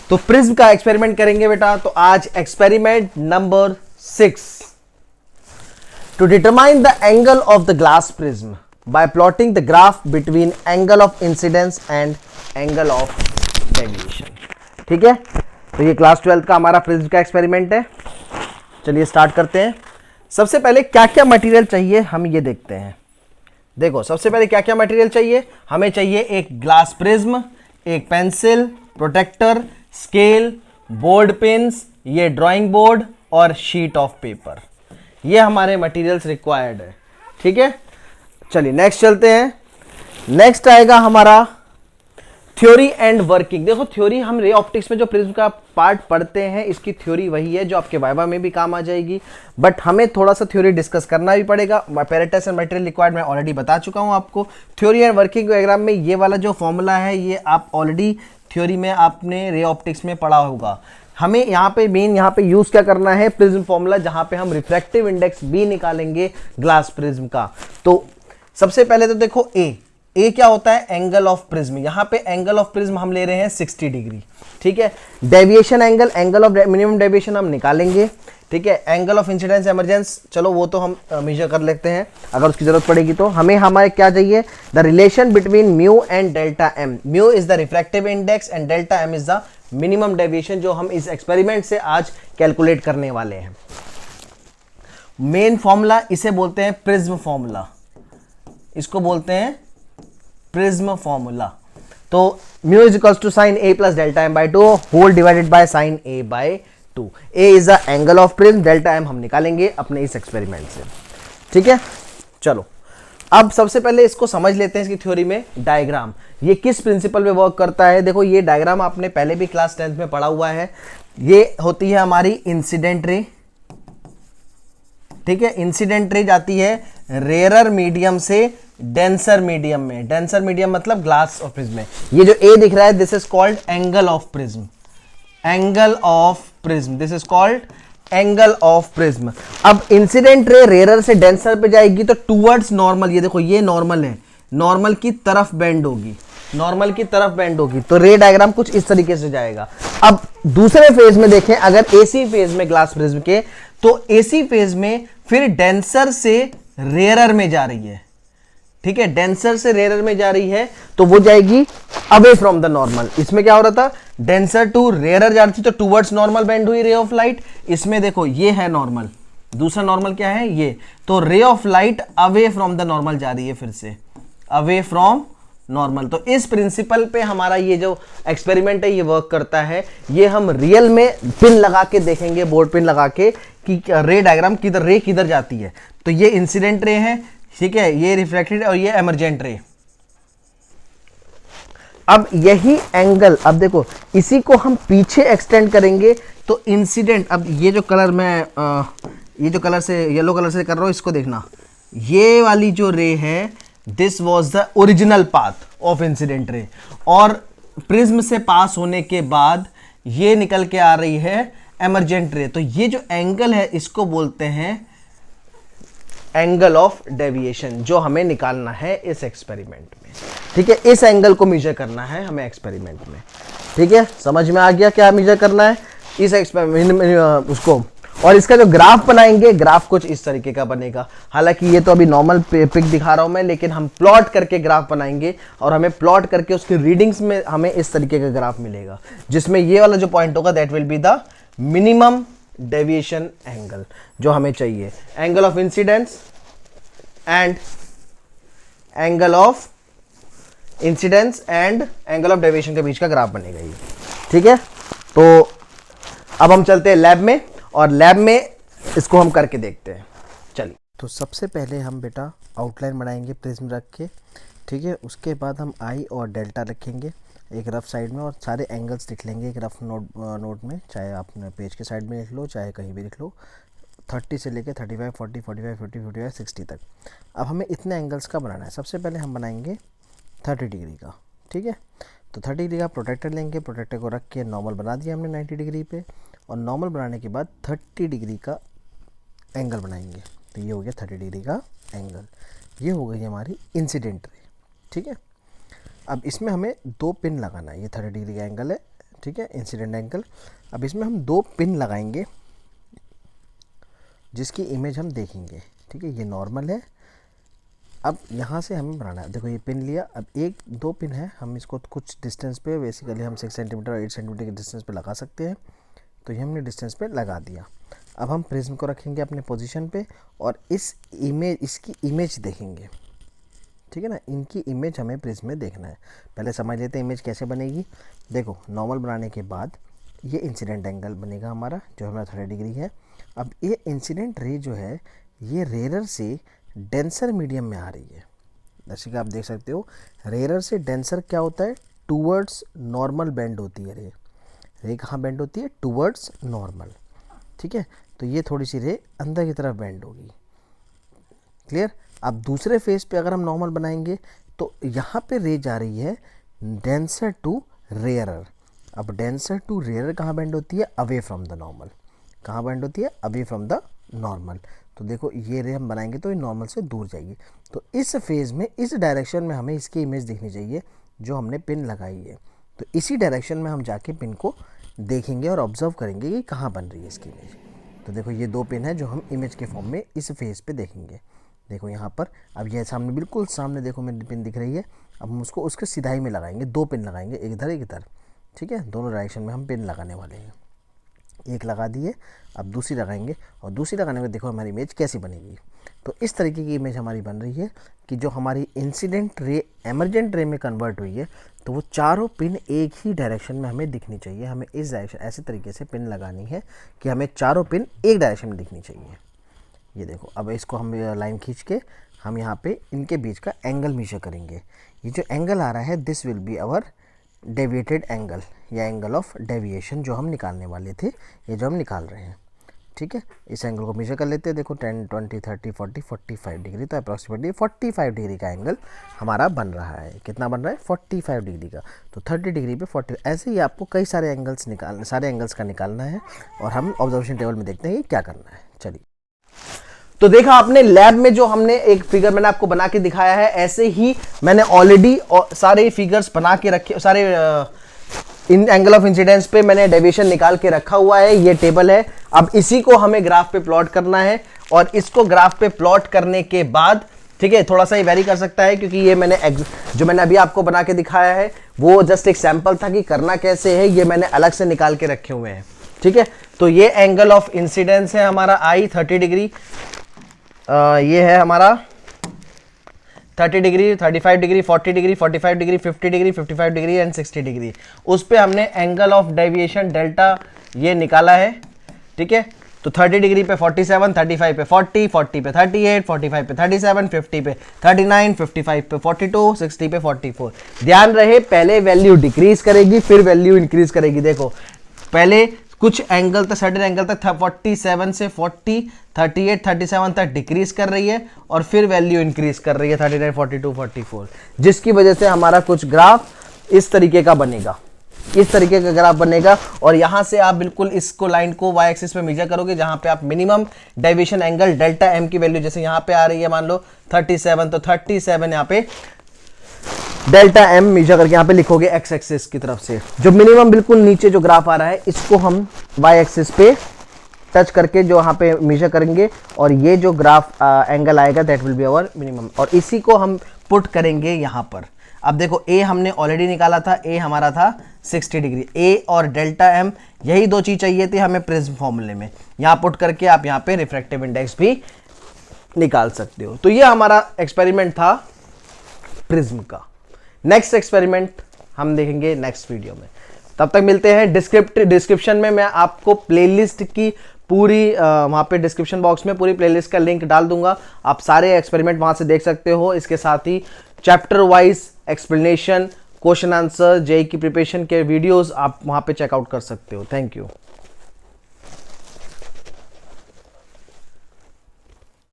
तो प्रिज्म का एक्सपेरिमेंट करेंगे बेटा। तो आज experiment number 6, to determine the angle of the glass prism by plotting the graph between angle of incidence and angle of deviation. ठीक है, तो ये क्लास 12 का हमारा प्रिज्म का एक्सपेरिमेंट है। चलिए स्टार्ट करते हैं। सबसे पहले क्या क्या मटेरियल चाहिए हम ये देखते हैं। देखो सबसे पहले क्या क्या मटेरियल चाहिए, हमें चाहिए एक ग्लास प्रिज्म, एक pencil, protractor, scale, board pins, ये ड्राइंग बोर्ड और शीट ऑफ पेपर। ये हमारे मटेरियल्स रिक्वायर्ड है। ठीक है, चलिए नेक्स्ट चलते हैं। नेक्स्ट आएगा हमारा थ्योरी एंड वर्किंग। देखो थ्योरी हम रे ऑप्टिक्स में जो प्रिज्म का पार्ट पढ़ते हैं, इसकी थ्योरी वही है जो आपके वाइवा में भी काम आ जाएगी, बट हमें थोड़ा सा थ्योरी डिस्कस करना भी पड़ेगा। पैरेटस एंड मटेरियल रिक्वायर्ड मैं ऑलरेडी बता चुका हूं आपको। थ्योरी एंड वर्किंग डायग्राम में ये वाला जो फॉर्मूला है ये आप ऑलरेडी थ्योरी में आपने रे ऑप्टिक्स में पढ़ा होगा। हमें यहाँ पे मेन यहाँ पे यूज क्या करना है, प्रिज्म फॉर्मूला, जहां पे हम रिफ्रैक्टिव इंडेक्स बी निकालेंगे ग्लास प्रिज्म का। तो सबसे पहले तो देखो ए क्या होता है, एंगल ऑफ प्रिज्म। यहां पे एंगल ऑफ प्रिज्म हम ले रहे हैं 60 डिग्री। ठीक है, deviation angle of minimum deviation हम निकालेंगे। ठीक है, एंगल ऑफ इंसिडेंस इमरजेंस, चलो वो तो हम मेजर कर लेते हैं अगर उसकी जरूरत पड़ेगी तो। हमें हमारे क्या चाहिए, the relation between mu and delta M. Mu is the refractive index and delta M is the minimum deviation, जो हम इस एक्सपेरिमेंट से आज कैलकुलेट करने वाले हैं। मेन फॉर्मूला इसे बोलते हैं प्रिज्म फॉर्मूला, इसको बोलते हैं प्रिज्म फॉर्मूला। तो mu is equals to sine A plus delta M by 2 whole divided by sine A by 2। A is the angle of prism, delta M हम निकालेंगे अपने इस एक्सपेरिमेंट से। ठीक है, चलो अब सबसे पहले इसको समझ लेते हैं, इसकी थ्योरी में डायग्राम ये किस प्रिंसिपल पे वर्क करता है। देखो ये डायग्राम आपने पहले भी क्लास 10th में पढ़ा हुआ है। ये होती है हमारी इंसिडेंट रे। ठीक है, इंसिडेंट रे जाती है रेयरर मीडियम से डेंसर मीडियम में। डेंसर मीडियम मतलब ग्लास ऑफ प्रिज्म में। ये जो ए दिख रहा है this is called angle of prism. Angle of prism, this is called angle of prism. अब इंसिडेंट रे रेयरर से डेंसर पे जाएगी तो टूवर्ड्स नॉर्मल, ये देखो ये नॉर्मल है, नॉर्मल की तरफ बेंड होगी, नॉर्मल की तरफ बेंड होगी। तो रे डायग्राम कुछ इस तरीके से जाएगा। अब दूसरे फेज में देखें, अगर एसी फेज में ग्लास प्रिज्म के, तो एसी फेज में फिर डेंसर से रेयरर में जा रही है। ठीक है, डेंसर से रेयरर में जा रही है तो वो जाएगी अवे फ्रॉम द नॉर्मल। इसमें क्या हो रहा था, डेंसर टू रेयरर जा रही थी तो टूवर्ड्स नॉर्मल बेंड हुई रे ऑफ लाइट। इसमें देखो ये है नॉर्मल, दूसरा नॉर्मल क्या है ये, तो ray of light away from the normal जा रही है, फिर से अवे फ्रॉम नॉर्मल। तो इस प्रिंसिपल पे हमारा ये जो एक्सपेरिमेंट है ये वर्क करता है। ये हम रियल में पिन लगा के देखेंगे, बोर्ड पिन लगा के, कि रे डायग्राम किधर, रे किधर जाती है। तो ये इंसिडेंट रे है, ठीक है, ये रिफ्लेक्टेड और ये एमरजेंट रे। अब यही एंगल, अब देखो इसी को हम पीछे एक्सटेंड करेंगे तो इंसिडेंट, अब ये जो कलर मैं ये जो कलर से येलो कलर से कर रहा हूं, इसको देखना, ये वाली जो रे है this was the original path of incident ray, और प्रिज्म से पास होने के बाद ये निकल के आ रही है एमरजेंट रे। तो ये जो एंगल है इसको बोलते हैं एंगल ऑफ डेविएशन, जो हमें निकालना है इस एक्सपेरिमेंट में। ठीक है, इस एंगल को मेजर करना है हमें एक्सपेरिमेंट में। ठीक है, समझ में आ गया क्या मेजर करना है इस एक्सपेरिमेंट उसको। और इसका जो ग्राफ बनाएंगे, ग्राफ कुछ इस तरीके का बनेगा। हालांकि ये तो अभी नॉर्मल पिक दिखा रहा हूं मैं, लेकिन हम प्लॉट करके ग्राफ बनाएंगे और हमें प्लॉट करके उसकी रीडिंग्स में हमें इस तरीके का ग्राफ मिलेगा, जिसमें ये वाला जो पॉइंट होगा that will be the minimum deviation angle जो हमें चाहिए। Angle of incidence and angle of incidence and angle of deviation के बीच का ग्राफ बनेगा ये। ठीक है, तो अब हम चलते हैं लैब में और लैब में इसको हम करके देखते हैं। चलिए, तो सबसे पहले हम बेटा आउटलाइन बनाएंगे प्रिज्म रख के। ठीक है, उसके बाद हम आई और डेल्टा रखेंगे एक रफ साइड में और सारे एंगल्स लिख लेंगे एक रफ नोट में, चाहे आप पेज के साइड में लिख लो चाहे कहीं भी लिख लो, 30 से लेके 35, 40, 45, 50, 55, 60 तक। अब हमें इतने एंगल्स का बनाना है। सबसे पहले हम बनाएंगे 30 डिग्री का। ठीक है, तो 30 डिग्री का प्रोटेक्टर लेंगे, प्रोटेक्टर को रख के नॉर्मल बना दिया हमने 90 डिग्री पे, और नॉर्मल बनाने के बाद 30 डिग्री का एंगल बनाएंगे। तो ये हो गया 30 डिग्री का एंगल, ये हो गई हमारी इंसिडेंट रे। ठीक है, अब इसमें हमें 2 पिन लगाना है। ये 30 डिग्री का एंगल है, ठीक है, इंसिडेंट एंगल। अब इसमें हम 2 पिन लगाएंगे जिसकी इमेज हम देखेंगे, ठीक है। ये नॉर्मल है। अब यहाँ से हमें बनाना है, देखो ये पिन लिया, अब 1-2 पिन है, हम इसको कुछ डिस्टेंस पे, बेसिकली हम 6 सेंटीमीटर और 8 सेंटीमीटर के डिस्टेंस पे लगा सकते हैं, तो ये हमने डिस्टेंस पे लगा दिया। अब हम प्रिज्म को रखेंगे अपने पोजीशन पे और इसकी इमेज देखेंगे, ठीक है ना। इनकी इमेज हमें प्रिज्म में देखना है। पहले समझ लेते हैं इमेज कैसे बनेगी। देखो नॉर्मल बनाने के बाद ये इंसिडेंट एंगल बनेगा हमारा, जो हमारा 30 डिग्री है। अब ये इंसिडेंट रे जो है ये रेयर से डेंसर मीडियम में आ रही है, जैसे कि आप देख सकते हो। रेयर से डेंसर क्या होता है, टूवर्ड्स नॉर्मल बेंड होती है रे। रे कहाँ बेंड होती है, टूवर्ड्स नॉर्मल, ठीक है। तो ये थोड़ी सी रे अंदर की तरफ बेंड होगी, क्लियर। अब दूसरे फेस पे अगर हम नॉर्मल बनाएंगे तो यहाँ पे रे जा रही है डेंसर टू रेयरर। अब डेंसर टू रेयरर कहाँ बेंड होती है, अवे फ्रॉम द नॉर्मल। कहाँ बेंड होती है, अवे फ्रॉम द नॉर्मल। तो देखो ये रे हम बनाएंगे तो ये नॉर्मल से दूर जाएगी। तो इस फेज़ में, इस डायरेक्शन में हमें इसकी इमेज देखनी चाहिए जो हमने पिन लगाई है। तो इसी डायरेक्शन में हम जाके पिन को देखेंगे और ऑब्जर्व करेंगे कि कहाँ बन रही है इसकी इमेज। तो देखो ये 2 पिन है जो हम इमेज के फॉर्म में इस फेज़ पे देखेंगे। देखो यहाँ पर, अब ये सामने, बिल्कुल सामने देखो मेरी पिन दिख रही है। अब हम उसको उसके सिधाई में लगाएंगे, 2 पिन लगाएंगे, एक इधर एक इधर, ठीक है। दोनों डायरेक्शन में हम पिन लगाने वाले हैं। एक लगा दिए, अब दूसरी लगाएंगे और दूसरी लगाने में देखो हमारी इमेज कैसी बनेगी। तो इस तरीके की इमेज हमारी बन रही है कि जो हमारी इंसिडेंट रे एमरजेंट रे में कन्वर्ट हुई है, तो वो चारों पिन एक ही डायरेक्शन में हमें दिखनी चाहिए। हमें इस डायरेक्शन, ऐसे तरीके से पिन लगानी है कि हमें चारों पिन एक डायरेक्शन में दिखनी चाहिए। ये देखो, अब इसको हम लाइन खींच के हम यहाँ पे इनके बीच का एंगल मेजर करेंगे। ये जो एंगल आ रहा है, this will be our deviated angle या एंगल ऑफ डेविएशन जो हम निकालने वाले थे, ये जो हम निकाल रहे हैं, ठीक है। इस एंगल को मेजर कर लेते हैं। देखो 10, 20, 30, 40, 45 डिग्री, तो अप्रॉक्सीमेटली 45 डिग्री का एंगल हमारा बन रहा है। कितना बन रहा है, 45 डिग्री का। तो 30 डिग्री पे 40, ऐसे ही आपको कई सारे एंगल्स का निकालना है और हम ऑब्जर्वेशन टेबल में देखते हैं कि क्या करना है। चलिए, तो देखा आपने लैब में जो हमने एक फिगर मैंने आपको बना के दिखाया है, ऐसे ही मैंने ऑलरेडी सारे फिगर्स बना के रखे, सारे इन एंगल ऑफ इंसिडेंस पे मैंने डेविएशन निकाल के रखा हुआ है। ये टेबल है। अब इसी को हमें ग्राफ पे प्लॉट करना है और इसको ग्राफ पे प्लॉट करने के बाद, ठीक है, थोड़ा सा ये वेरी कर सकता है क्योंकि ये जो मैंने अभी आपको बना के दिखाया है वो जस्ट एक सैंपल था कि करना कैसे है। ये मैंने अलग से निकाल के रखे हुए हैं, ठीक है। तो ये एंगल ऑफ इंसिडेंस है हमारा आई 30 डिग्री, ये है हमारा 30 degree, 35 degree, 40 degree, 45 degree, 50 degree, 55 degree and 60 degree. उस पे हमने एंगल ऑफ डेविएशन डेल्टा ये निकाला है, ठीक है। तो 30 डिग्री पे 47, 35 पे 40, 40 पे 38, 45 पे 37, 50 पे 39, 55 पे 42, 60 पे 44। ध्यान रहे, पहले वैल्यू डिक्रीज करेगी फिर वैल्यू इंक्रीज करेगी। देखो पहले कुछ एंगल तक, सर्टेन एंगल तक 47 से 40, 38, 37 तक डिक्रीज कर रही है और फिर वैल्यू इंक्रीज कर रही है 39, 42, 44, जिसकी वजह से हमारा कुछ ग्राफ इस तरीके का बनेगा, इस तरीके का ग्राफ बनेगा। और यहां से आप बिल्कुल इसको लाइन को वाई एक्सिस पे मेजर करोगे, जहां पे आप minimum deviation angle delta M की वैल्यू जैसे यहां पे आ रही है मान लो 37, तो 37 यहां पे डेल्टा एम मेजर करके यहाँ पे लिखोगे एक्स एक्सिस की तरफ से। जो मिनिमम बिल्कुल नीचे जो ग्राफ आ रहा है इसको हम वाई एक्सिस पे टच करके जो यहाँ पे मेजर करेंगे और ये जो ग्राफ एंगल आएगा that will be our minimum, और इसी को हम पुट करेंगे यहाँ पर। अब देखो ए हमने ऑलरेडी निकाला था, ए हमारा था 60 डिग्री। ए और डेल्टा एम यही 2 चीज चाहिए थी हमें प्रिज्म फॉर्मूले में। यहाँ पुट करके आप यहाँ पे रिफ्रैक्टिव इंडेक्स भी निकाल सकते हो। तो ये हमारा एक्सपेरिमेंट था प्रिज्म का। नेक्स्ट एक्सपेरिमेंट हम देखेंगे नेक्स्ट वीडियो में। तब तक मिलते हैं। डिस्क्रिप्शन में मैं आपको प्लेलिस्ट की पूरी वहां पे डिस्क्रिप्शन बॉक्स में पूरी प्लेलिस्ट का लिंक डाल दूंगा। आप सारे एक्सपेरिमेंट वहां से देख सकते हो। इसके साथ ही chapter wise explanation, question answer, JEE की प्रिपरेशन के वीडियोस आप वहां पे चेकआउट कर सकते हो। Thank you.